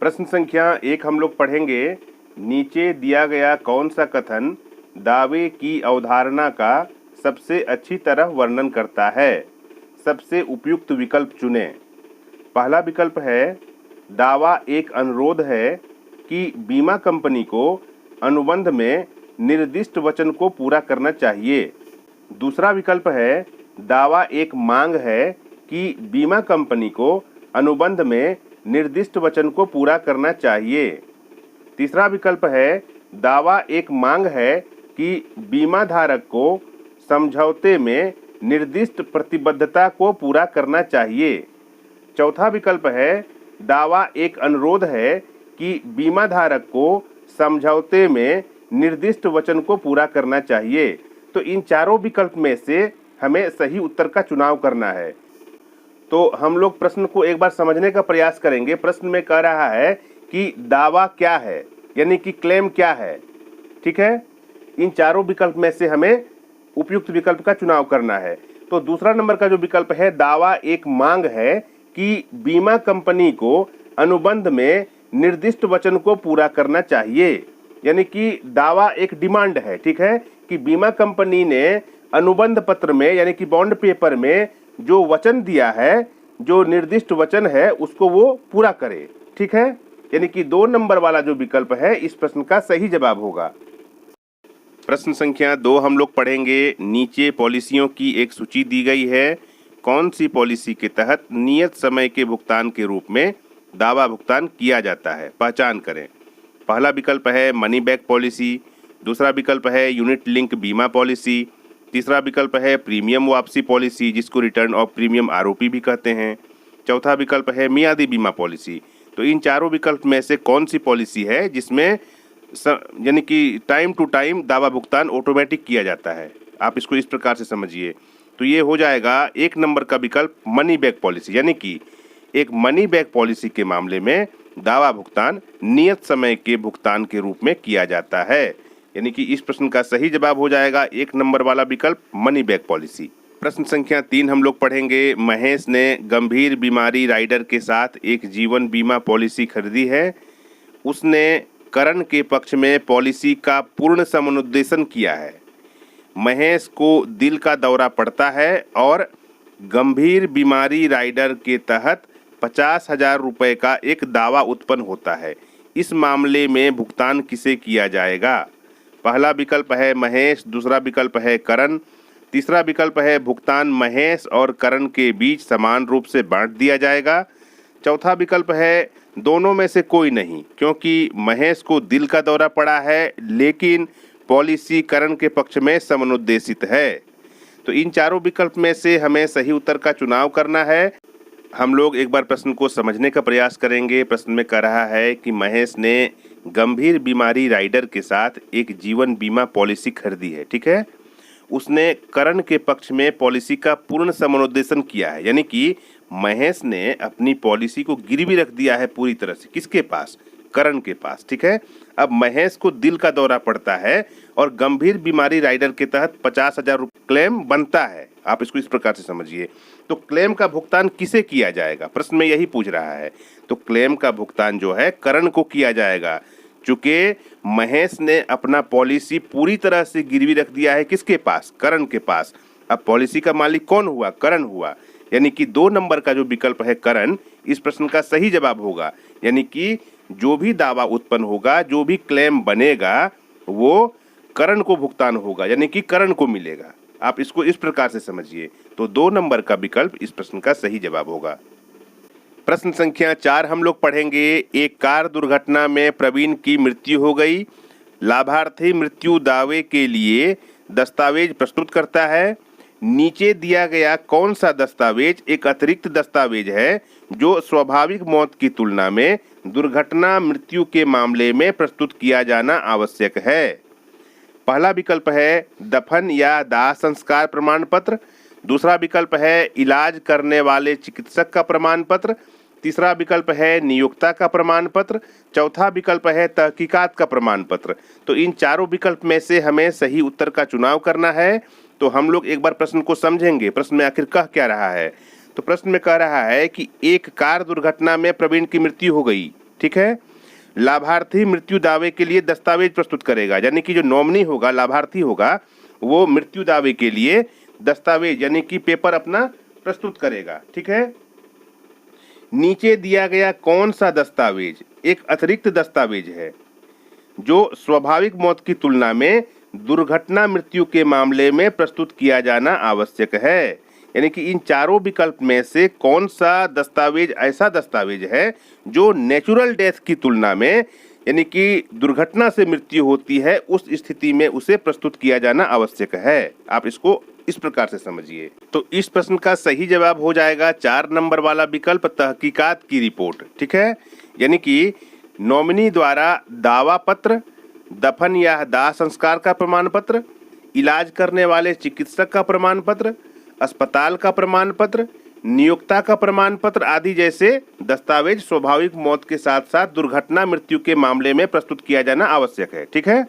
प्रश्न संख्या 1 हम लोग पढ़ेंगे। नीचे दिया गया कौन सा कथन दावे की अवधारणा का सबसे अच्छी तरह वर्णन करता है? सबसे उपयुक्त विकल्प चुनें। पहला विकल्प है, दावा एक अनुरोध है कि बीमा कंपनी को अनुबंध में निर्दिष्ट वचन को पूरा करना चाहिए। दूसरा विकल्प है, दावा एक मांग है कि बीमा कंपनी को अनुबंध में निर्दिष्ट वचन को पूरा करना चाहिए। तीसरा विकल्प है, दावा एक मांग है कि बीमा धारक को समझौते में निर्दिष्ट प्रतिबद्धता को पूरा करना चाहिए। चौथा विकल्प है, दावा एक अनुरोध है कि बीमा धारक को समझौते में निर्दिष्ट वचन को पूरा करना चाहिए। तो इन चारों विकल्प में से हमें सही उत्तर का चुनाव करना है। तो हम लोग प्रश्न को एक बार समझने का प्रयास करेंगे। प्रश्न में कह रहा है कि दावा क्या है, यानी कि क्लेम क्या है। ठीक है, इन चारों विकल्प में से हमें उपयुक्त विकल्प का चुनाव करना है। तो दूसरा नंबर का जो विकल्प है, दावा एक मांग है कि बीमा कंपनी को अनुबंध में निर्दिष्ट वचन को पूरा करना चाहिए, यानी कि दावा एक डिमांड है। ठीक है, कि बीमा कंपनी ने अनुबंध पत्र में यानी कि बॉन्ड पेपर में जो वचन दिया है, जो निर्दिष्ट वचन है, उसको वो पूरा करे। ठीक है, यानी कि 2 नंबर वाला जो विकल्प है इस प्रश्न का सही जवाब होगा। प्रश्न संख्या 2 हम लोग पढ़ेंगे। नीचे पॉलिसियों की एक सूची दी गई है। कौन सी पॉलिसी के तहत नियत समय के भुगतान के रूप में दावा भुगतान किया जाता है? पहचान करें। पहला विकल्प है मनी बैक पॉलिसी, दूसरा विकल्प है यूनिट लिंक बीमा पॉलिसी, तीसरा विकल्प है प्रीमियम वापसी पॉलिसी जिसको रिटर्न ऑफ प्रीमियम आरओपी भी कहते हैं, चौथा विकल्प है मियादी बीमा पॉलिसी। तो इन चारों विकल्प में से कौन सी पॉलिसी है जिसमें यानी कि टाइम टू टाइम दावा भुगतान ऑटोमेटिक किया जाता है? आप इसको इस प्रकार से समझिए। तो ये हो जाएगा 1 नंबर का विकल्प मनी बैक पॉलिसी, यानी कि एक मनी बैक पॉलिसी के मामले में दावा भुगतान नियत समय के भुगतान के रूप में किया जाता है, यानी कि इस प्रश्न का सही जवाब हो जाएगा 1 नंबर वाला विकल्प मनी बैक पॉलिसी। प्रश्न संख्या 3 हम लोग पढ़ेंगे। महेश ने गंभीर बीमारी राइडर के साथ एक जीवन बीमा पॉलिसी खरीदी है। उसने करण के पक्ष में पॉलिसी का पूर्ण समुद्देशन किया है। महेश को दिल का दौरा पड़ता है और गंभीर बीमारी राइडर के तहत 50,000 रुपये का एक दावा उत्पन्न होता है। इस मामले में भुगतान किसे किया जाएगा? पहला विकल्प है महेश, दूसरा विकल्प है करण, तीसरा विकल्प है भुगतान महेश और करण के बीच समान रूप से बांट दिया जाएगा, चौथा विकल्प है दोनों में से कोई नहीं क्योंकि महेश को दिल का दौरा पड़ा है लेकिन पॉलिसी करण के पक्ष में समनुद्देशित है। तो इन चारों विकल्प में से हमें सही उत्तर का चुनाव करना है। हम लोग एक बार प्रश्न को समझने का प्रयास करेंगे। प्रश्न में कह रहा है कि महेश ने गंभीर बीमारी राइडर के साथ एक जीवन बीमा पॉलिसी खरीदी है। ठीक है, उसने करण के पक्ष में पॉलिसी का पूर्ण समनुद्देशन किया है, यानी कि महेश ने अपनी पॉलिसी को गिरवी रख दिया है पूरी तरह से। किसके पास? करण के पास। ठीक है, अब महेश को दिल का दौरा पड़ता है और गंभीर बीमारी राइडर के तहत 50,000 रुपये क्लेम बनता है। आप इसको इस प्रकार से समझिए। तो क्लेम का भुगतान किसे किया जाएगा? प्रश्न में यही पूछ रहा है। तो क्लेम का भुगतान जो है करण को किया जाएगा, चूंकि महेश ने अपना पॉलिसी पूरी तरह से गिरवी रख दिया है। किसके पास? करण के पास। अब पॉलिसी का मालिक कौन हुआ? करण हुआ, यानी कि 2 नंबर का जो विकल्प है करण इस प्रश्न का सही जवाब होगा। यानी कि जो भी दावा उत्पन्न होगा, जो भी क्लेम बनेगा वो करण को भुगतान होगा, यानी कि करण को मिलेगा। आप इसको इस प्रकार से समझिए। तो 2 नंबर का विकल्प इस प्रश्न का सही जवाब होगा। प्रश्न संख्या 4 हम लोग पढ़ेंगे। एक कार दुर्घटना में प्रवीण की मृत्यु हो गई। लाभार्थी मृत्यु दावे के लिए दस्तावेज प्रस्तुत करता है। नीचे दिया गया कौन सा दस्तावेज एक अतिरिक्त दस्तावेज है जो स्वाभाविक मौत की तुलना में दुर्घटना मृत्यु के मामले में प्रस्तुत किया जाना आवश्यक है? पहला विकल्प है दफन या दाह संस्कार प्रमाण पत्र, दूसरा विकल्प है इलाज करने वाले चिकित्सक का प्रमाण पत्र, तीसरा विकल्प है नियोक्ता का प्रमाण पत्र, चौथा विकल्प है तहकीकात का प्रमाण पत्र। तो इन चारों विकल्प में से हमें सही उत्तर का चुनाव करना है। तो हम लोग एक बार प्रश्न को समझेंगे। प्रश्न में आखिर कह क्या रहा है? तो प्रश्न में कह रहा है कि एक कार दुर्घटना में प्रवीण की मृत्यु हो गई। ठीक है। लाभार्थी मृत्यु दावे के लिए दस्तावेज प्रस्तुत करेगा, यानी कि जो नॉमिनी होगा, लाभार्थी होगा, वो मृत्यु दावे के लिए दस्तावेज यानी कि पेपर अपना प्रस्तुत करेगा। ठीक है। नीचे दिया गया कौन सा दस्तावेज एक अतिरिक्त दस्तावेज है जो स्वाभाविक मौत की तुलना में दुर्घटना मृत्यु के मामले में प्रस्तुत किया जाना आवश्यक है। यानी कि इन चारों विकल्प में से कौन सा दस्तावेज ऐसा दस्तावेज है जो नेचुरल डेथ की तुलना में, यानी कि दुर्घटना से मृत्यु होती है, उस स्थिति में उसे प्रस्तुत किया जाना आवश्यक है। आप इसको इस प्रकार से समझिए। तो इस प्रश्न का सही जवाब हो जाएगा 4 नंबर वाला विकल्प, तहकीकात की रिपोर्ट। ठीक है। यानी कि नॉमिनी द्वारा दावा पत्र, दफन या दाह संस्कार का प्रमाण पत्र, इलाज करने वाले चिकित्सक का प्रमाण पत्र, अस्पताल का प्रमाण पत्र, नियोक्ता का प्रमाण पत्र आदि जैसे दस्तावेज स्वाभाविक मौत के साथ साथ दुर्घटना मृत्यु के मामले में प्रस्तुत किया जाना आवश्यक है। ठीक है।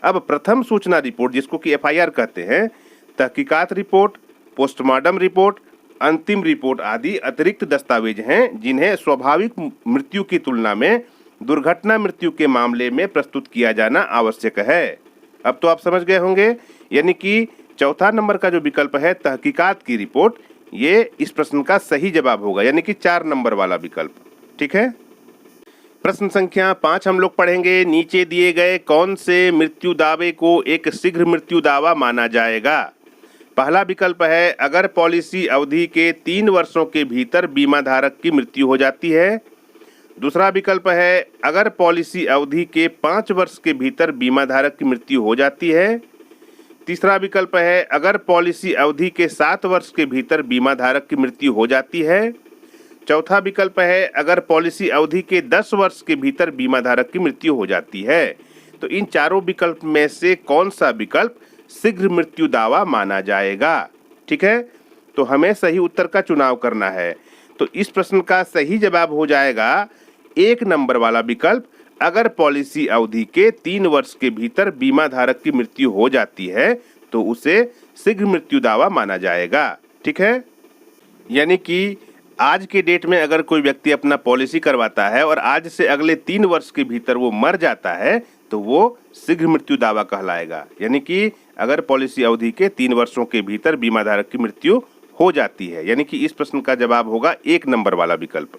अब प्रथम सूचना रिपोर्ट, जिसको कि FIR कहते हैं, तहकीकात रिपोर्ट, पोस्टमार्टम रिपोर्ट, अंतिम रिपोर्ट आदि अतिरिक्त दस्तावेज हैं जिन्हें स्वाभाविक मृत्यु की तुलना में दुर्घटना मृत्यु के मामले में प्रस्तुत किया जाना आवश्यक है। अब तो आप समझ गए होंगे। यानी कि चौथा नंबर का जो विकल्प है तहकीकात की रिपोर्ट, ये इस प्रश्न का सही जवाब होगा, यानी कि 4 नंबर वाला विकल्प। ठीक है। प्रश्न संख्या 5 हम लोग पढ़ेंगे। नीचे दिए गए कौन से मृत्यु दावे को एक शीघ्र मृत्यु दावा माना जाएगा? पहला विकल्प है अगर पॉलिसी अवधि के 3 वर्षों के भीतर बीमा धारक की मृत्यु हो जाती है। दूसरा विकल्प है अगर पॉलिसी अवधि के 5 वर्ष के भीतर बीमा धारक की मृत्यु हो जाती है। तीसरा विकल्प है अगर पॉलिसी अवधि के 7 वर्ष के भीतर बीमा धारक की मृत्यु हो जाती है। चौथा विकल्प है अगर पॉलिसी अवधि के 10 वर्ष के भीतर बीमा धारक की मृत्यु हो जाती है। तो इन चारों विकल्प में से कौन सा विकल्प शीघ्र मृत्यु दावा माना जाएगा? ठीक है। तो हमें सही उत्तर का चुनाव करना है। तो इस प्रश्न का सही जवाब हो जाएगा 1 नंबर वाला विकल्प, अगर पॉलिसी अवधि के 3 वर्ष के भीतर बीमा धारक की मृत्यु हो जाती है तो उसे शीघ्र मृत्यु दावा माना जाएगा। ठीक है। यानी कि आज के डेट में अगर कोई व्यक्ति अपना पॉलिसी करवाता है और आज से अगले 3 वर्ष के भीतर वो मर जाता है तो वो शीघ्र मृत्यु दावा कहलाएगा। यानी कि अगर पॉलिसी अवधि के 3 वर्षों के भीतर बीमा धारक की मृत्यु हो जाती है, यानी कि इस प्रश्न का जवाब होगा 1 नंबर वाला विकल्प।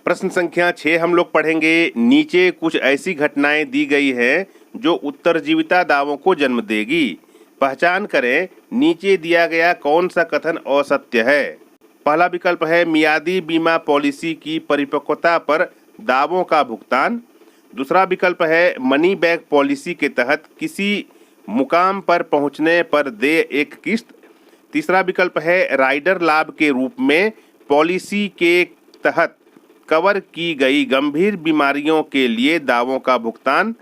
प्रश्न संख्या 6 हम लोग पढ़ेंगे। नीचे कुछ ऐसी घटनाएं दी गई हैं जो उत्तरजीविता दावों को जन्म देगी। पहचान करें नीचे दिया गया कौन सा कथन असत्य है? पहला विकल्प है मियादी बीमा पॉलिसी की परिपक्वता पर दावों का भुगतान। दूसरा विकल्प है मनी बैक पॉलिसी के तहत किसी मुकाम पर पहुंचने पर दे एक किस्त। तीसरा विकल्प है राइडर लाभ के रूप में पॉलिसी के तहत कवर की गई गंभीर बीमारियों के लिए दावों का भुगतान।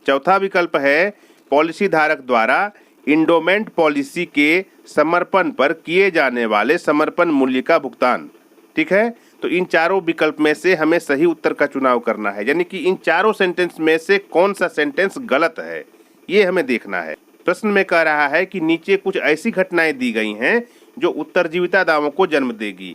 चौथा विकल्प है पॉलिसी धारक द्वारा इंडोमेंट पॉलिसी के समर्पण पर किए जाने वाले समर्पण मूल्य का भुगतान। ठीक है। तो इन चारों विकल्प में से हमें सही उत्तर का चुनाव करना है, यानी कि इन चारों सेंटेंस में से कौन सा सेंटेंस गलत है ये हमें देखना है। प्रश्न में कह रहा है कि नीचे कुछ ऐसी घटनाएं दी गई हैं जो उत्तरजीविता दावों को जन्म देगी।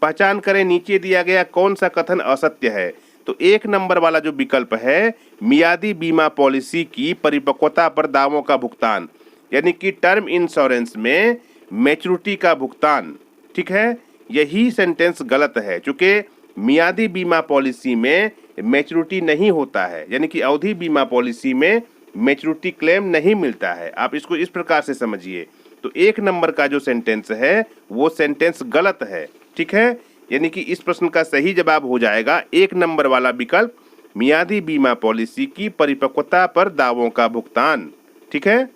पहचान करें नीचे दिया गया कौन सा कथन असत्य है। तो 1 नंबर वाला जो विकल्प है मियादी बीमा पॉलिसी की परिपक्वता पर दावों का भुगतान, यानी कि टर्म इंश्योरेंस में मैच्योरिटी का भुगतान। ठीक है। यही सेंटेंस गलत है, चूंकि मियादी बीमा पॉलिसी में मैच्योरिटी नहीं होता है, यानी कि अवधि बीमा पॉलिसी में मैच्योरिटी क्लेम नहीं मिलता है। आप इसको इस प्रकार से समझिए। तो 1 नंबर का जो सेंटेंस है वो सेंटेंस गलत है। ठीक है। यानी कि इस प्रश्न का सही जवाब हो जाएगा 1 नंबर वाला विकल्प, मियादी बीमा पॉलिसी की परिपक्वता पर दावों का भुगतान। ठीक है।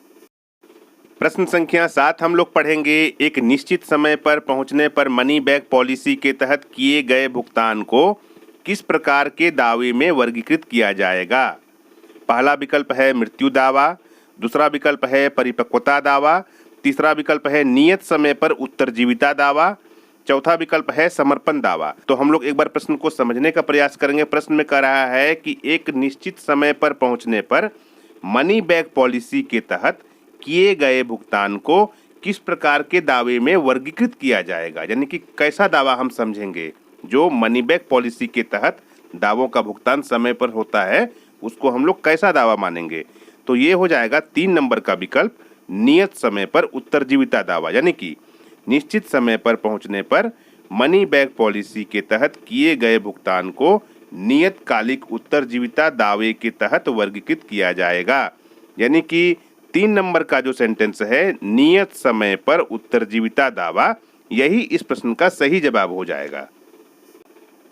प्रश्न संख्या 7 हम लोग पढ़ेंगे। एक निश्चित समय पर पहुंचने पर मनी बैक पॉलिसी के तहत किए गए भुगतान को किस प्रकार के दावे में वर्गीकृत किया जाएगा? पहला विकल्प है मृत्यु दावा। दूसरा विकल्प है परिपक्वता दावा। तीसरा विकल्प है नियत समय पर उत्तरजीविता दावा। चौथा विकल्प है समर्पण दावा। तो हम लोग एक बार प्रश्न को समझने का प्रयास करेंगे। प्रश्न में कह रहा है कि एक निश्चित समय पर पहुंचने पर मनी बैक पॉलिसी के तहत किए गए भुगतान को किस प्रकार के दावे में वर्गीकृत किया जाएगा, यानी कि कैसा दावा हम समझेंगे जो मनी बैक पॉलिसी के तहत दावों का भुगतान समय पर होता है उसको हम लोग कैसा दावा मानेंगे? तो ये हो जाएगा 3 नंबर का विकल्प, नियत समय पर उत्तरजीविता दावा। यानी कि निश्चित समय पर पहुंचने पर मनी बैक पॉलिसी के तहत किए गए भुगतान को नियतकालिक उत्तरजीविता दावे के तहत वर्गीकृत किया जाएगा। यानी कि 3 नंबर का जो सेंटेंस है, नियत समय पर उत्तरजीविता दावा, यही इस प्रश्न का सही जवाब हो जाएगा।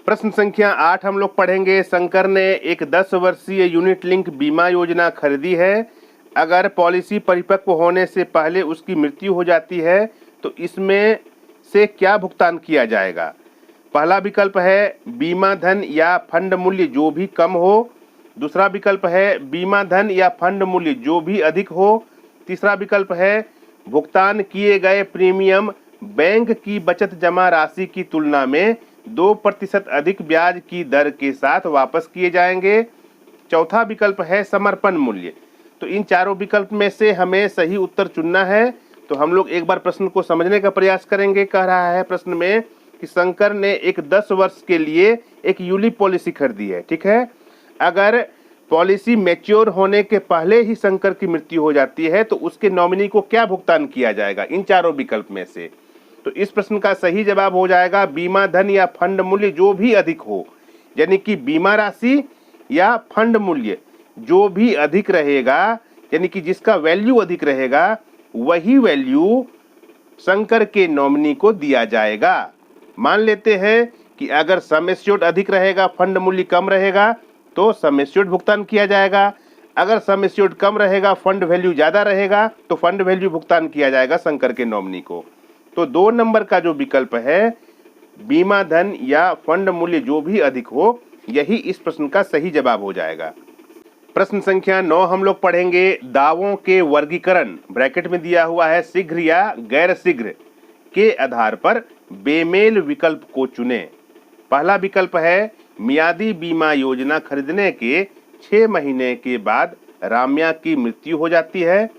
प्रश्न संख्या 8 हम लोग पढ़ेंगे। शंकर ने एक 10 वर्षीय यूनिट लिंक बीमा योजना खरीदी है। अगर पॉलिसी परिपक्व होने से पहले उसकी मृत्यु हो जाती है तो इसमें से क्या भुगतान किया जाएगा? पहला विकल्प है बीमा धन या फंड मूल्य जो भी कम हो। दूसरा विकल्प है बीमा धन या फंड मूल्य जो भी अधिक हो। तीसरा विकल्प है भुगतान किए गए प्रीमियम बैंक की बचत जमा राशि की तुलना में 2% अधिक ब्याज की दर के साथ वापस किए जाएंगे। चौथा विकल्प है समर्पण मूल्य। तो इन चारों विकल्प में से हमें सही उत्तर चुनना है। तो हम लोग एक बार प्रश्न को समझने का प्रयास करेंगे। कह रहा है प्रश्न में कि शंकर ने एक 10 वर्ष के लिए एक यूलिप पॉलिसी खरीदी है। ठीक है, अगर पॉलिसी मैच्योर होने के पहले ही शंकर की मृत्यु हो जाती है तो उसके नॉमिनी को क्या भुगतान किया जाएगा इन चारों विकल्प में से? तो इस प्रश्न का सही जवाब हो जाएगा बीमा धन या फंड मूल्य जो भी अधिक हो। यानी कि बीमा राशि या फंड मूल्य जो भी अधिक रहेगा, यानी कि जिसका वैल्यू अधिक रहेगा, वही वैल्यू शंकर के नॉमिनी को दिया जाएगा। मान लेते हैं कि अगर सम एश्योर्ड अधिक रहेगा, फंड मूल्य कम रहेगा, तो सम एश्योर्ड भुगतान किया जाएगा। अगर सम एश्योर्ड कम रहेगा, फंड वैल्यू ज्यादा रहेगा, तो फंड वैल्यू भुगतान किया जाएगा शंकर के नॉमिनी को। तो 2 नंबर का जो विकल्प है बीमा धन या फंड मूल्य जो भी अधिक हो, यही इस प्रश्न का सही जवाब हो जाएगा। प्रश्न संख्या 9 हम लोग पढ़ेंगे। दावों के वर्गीकरण ब्रैकेट में दिया हुआ है शीघ्र या गैर शीघ्र के आधार पर बेमेल विकल्प को चुने। पहला विकल्प है मियादी बीमा योजना खरीदने के 6 महीने के बाद राम्या की मृत्यु हो जाती है।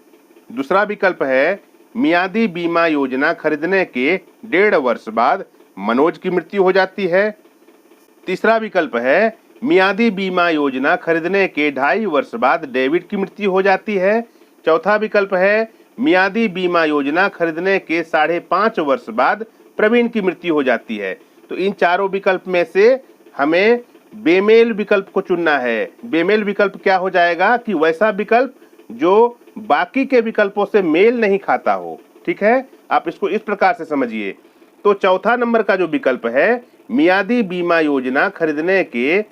दूसरा विकल्प है मियादी बीमा योजना खरीदने के 1.5 वर्ष बाद मनोज की मृत्यु हो जाती है। तीसरा विकल्प है मियादी बीमा योजना खरीदने के 2.5 वर्ष बाद डेविड की मृत्यु हो जाती है। चौथा विकल्प है मियादी बीमा योजना खरीदने के 5.5 वर्ष बाद प्रवीण की मृत्यु हो जाती है। तो इन चारों विकल्प में से हमें बेमेल विकल्प को चुनना है। बेमेल विकल्प क्या हो जाएगा कि वैसा विकल्प जो बाकी के विकल्पों से मेल नहीं खाता हो। ठीक है, आप इसको इस प्रकार से समझिए। तो चौथा नंबर का जो विकल्प है मियादी बीमा योजना खरीदने के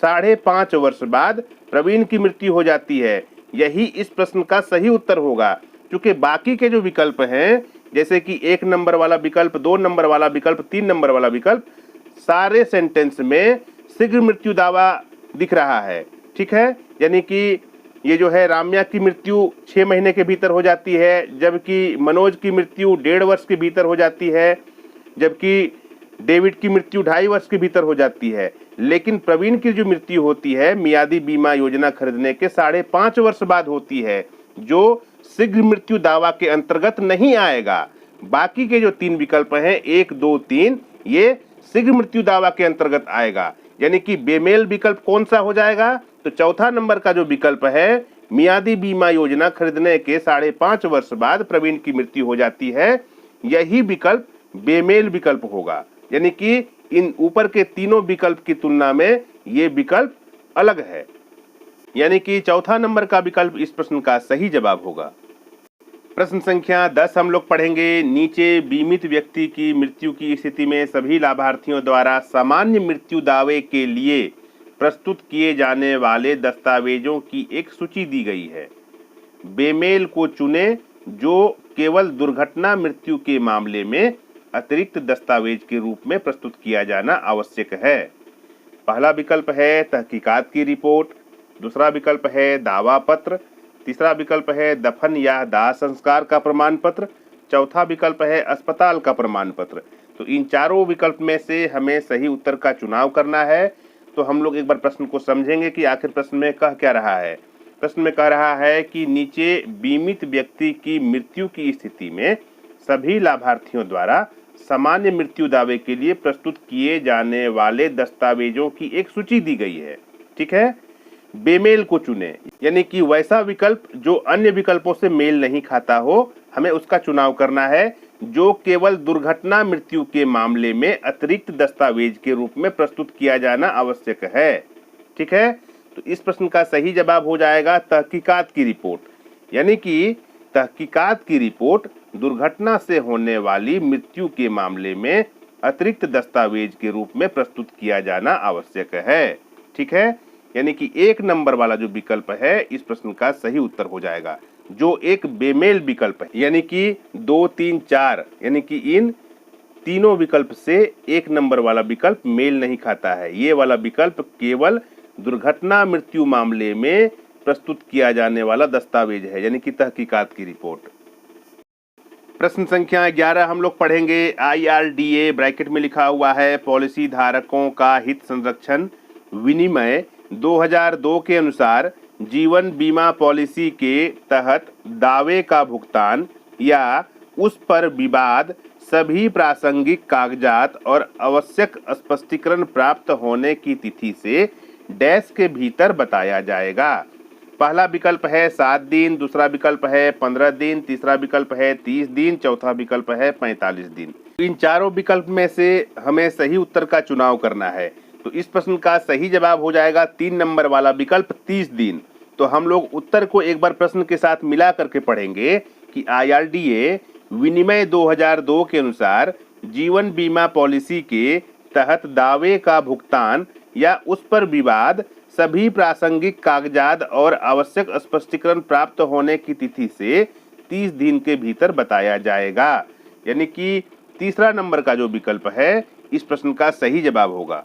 5.5 वर्ष बाद प्रवीण की मृत्यु हो जाती है, यही इस प्रश्न का सही उत्तर होगा। क्योंकि बाकी के जो विकल्प हैं, जैसे कि 1 नंबर वाला विकल्प, 2 नंबर वाला विकल्प, 3 नंबर वाला विकल्प, सारे सेंटेंस में शीघ्र मृत्यु दावा दिख रहा है। ठीक है, यानी कि ये जो है राम्या की मृत्यु 6 महीने के भीतर हो जाती है, जबकि मनोज की मृत्यु 1.5 वर्ष के भीतर हो जाती है, जबकि डेविड की मृत्यु 2.5 वर्ष के भीतर हो जाती है। लेकिन प्रवीण की जो मृत्यु होती है मियादी बीमा योजना खरीदने के 5.5 वर्ष बाद होती है, जो शीघ्र मृत्यु दावा के अंतर्गत नहीं आएगा। बाकी के जो 3 विकल्प हैं 1, 2, 3, ये शीघ्र मृत्यु दावा के अंतर्गत आएगा। यानी कि बेमेल विकल्प कौन सा हो जाएगा? तो चौथा नंबर का जो विकल्प है मियादी बीमा योजना खरीदने के 5.5 वर्ष बाद प्रवीण की मृत्यु हो जाती है, यही विकल्प बेमेल विकल्प होगा। यानी कि इन ऊपर के तीनों विकल्प की तुलना में ये विकल्प अलग है। यानी कि चौथा नंबर का विकल्प इस प्रश्न का सही जवाब होगा। प्रश्न संख्या 10 हम लोग पढ़ेंगे। नीचे बीमित व्यक्ति की मृत्यु की स्थिति में सभी लाभार्थियों द्वारा सामान्य मृत्यु दावे के लिए प्रस्तुत किए जाने वाले दस्तावेजों की एक सूची दी गई है। बेमेल को चुने जो केवल दुर्घटना मृत्यु के मामले में अतिरिक्त दस्तावेज के रूप में प्रस्तुत किया जाना आवश्यक है। पहला विकल्प है तहकीकात की रिपोर्ट, दूसरा विकल्प है दावा पत्र, तीसरा विकल्प है दफन या दाह संस्कार का प्रमाण पत्र, चौथा विकल्प है अस्पताल का प्रमाण पत्र। तो इन चारों विकल्प में से हमें सही उत्तर का चुनाव करना है। तो हम लोग एक बार प्रश्न को समझेंगे कि आखिर प्रश्न में कह क्या रहा है। प्रश्न में कह रहा है कि नीचे बीमित व्यक्ति की मृत्यु की स्थिति में सभी लाभार्थियों द्वारा सामान्य मृत्यु दावे के लिए प्रस्तुत किए जाने वाले दस्तावेजों की एक सूची दी गई है। ठीक है, बेमेल को चुने, यानी कि वैसा विकल्प जो अन्य विकल्पों से मेल नहीं खाता हो, हमें उसका चुनाव करना है जो केवल दुर्घटना मृत्यु के मामले में अतिरिक्त दस्तावेज के रूप में प्रस्तुत किया जाना आवश्यक है। ठीक है, तो इस प्रश्न का सही जवाब हो जाएगा तहकीकात की रिपोर्ट, यानी कि तहकीकात की रिपोर्ट दुर्घटना से होने वाली मृत्यु के मामले में अतिरिक्त दस्तावेज के रूप में प्रस्तुत किया जाना आवश्यक है। ठीक है, यानी कि 1 नंबर वाला जो विकल्प है इस प्रश्न का सही उत्तर हो जाएगा, जो एक बेमेल विकल्प है, यानी कि 2, 3, 4, यानी कि इन तीनों विकल्प से 1 नंबर वाला विकल्प मेल नहीं खाता है। ये वाला विकल्प केवल दुर्घटना मृत्यु मामले में प्रस्तुत किया जाने वाला दस्तावेज है, यानी कि तहकीकात की रिपोर्ट। प्रश्न संख्या 11 हम लोग पढ़ेंगे। IRDA ब्रैकेट में लिखा हुआ है पॉलिसी धारकों का हित संरक्षण विनिमय 2002 के अनुसार जीवन बीमा पॉलिसी के तहत दावे का भुगतान या उस पर विवाद सभी प्रासंगिक कागजात और आवश्यक स्पष्टीकरण प्राप्त होने की तिथि से डैश के भीतर बताया जाएगा। पहला विकल्प है 7 दिन, दूसरा विकल्प है 15 दिन, तीसरा विकल्प है 30 दिन, चौथा विकल्प है 45 दिन। इन चारों विकल्प में से हमें सही उत्तर का चुनाव करना है, तो इस प्रश्न का सही जवाब हो जाएगा 3 नंबर वाला विकल्प 30 दिन। तो हम लोग उत्तर को एक बार प्रश्न के साथ मिला करके पढ़ेंगे कि IRDA विनिमय 2002 के अनुसार जीवन बीमा पॉलिसी के तहत दावे का भुगतान या उस पर विवाद सभी प्रासंगिक कागजात और आवश्यक स्पष्टीकरण प्राप्त होने की तिथि से 30 दिन के भीतर बताया जाएगा, यानी कि तीसरा नंबर का जो विकल्प है इस प्रश्न का सही जवाब होगा।